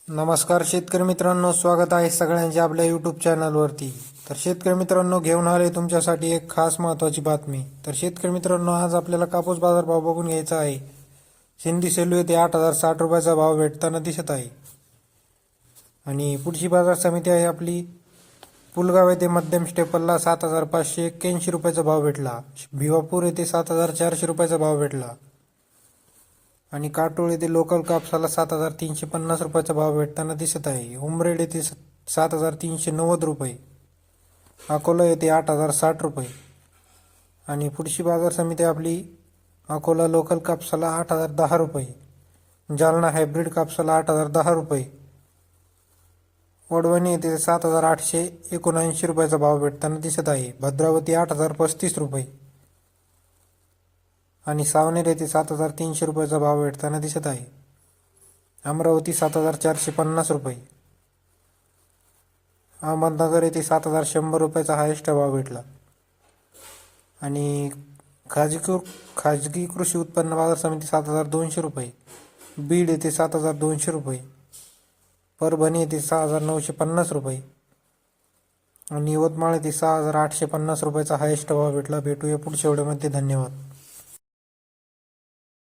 नमस्कार शेतकरी मित्रांनो, स्वागत आहे सगळ्यांचे आपल्या यूट्यूब चॅनलवरती। तर शेतकरी मित्रांनो, घेऊन आले तुमच्यासाठी एक खास महत्त्वाची बातमी। तर शेतकरी मित्रांनो, आज आपल्याला कापूस बाजारभाव बघून घ्यायचा आहे। सिंधी सेलू येथे 8,060 रुपयाचा भाव भेटताना दिसत आहे। आणि पुढची बाजार समिती आहे आपली पुलगाव येथे मध्यम स्टेपलला 7,581 रुपयाचा भाव भेटला। भिवापूर येथे 7,400 रुपयाचा भाव भेटला। आणि काटोळ येथे लोकल कापसाला 7,350 रुपयाचा भाव भेटताना दिसत आहे। उमरेड येथे 7,390 रुपये, अकोला येथे 8,060 रुपये। आणि पुढची बाजार समिती आपली अकोला लोकल कापसाला 8,010 रुपये, जालना हायब्रिड कापसाला 8,010 रुपये, वडवणी येथे 7,879 रुपयाचा भाव भेटताना दिसत आहे। भद्रावती 8,035 रुपये आणि सावनेर येथे 7,300 रुपयाचा भाव भेटताना दिसत आहे। अमरावती 7,450 रुपये, अहमदनगर येथे 7,100 रुपयाचा हायेस्ट भाव भेटला। आणि खाजगी कृषी उत्पन्न बाजार समिती 7,200 रुपये, बीड येथे 7,200 रुपये, परभणी येथे 6,950 रुपये आणि यवतमाळ येथे 6,850 रुपयाचा हायेस्ट भाव भेटला। भेटूया पुढच्या व्हिडिओमध्ये, धन्यवाद।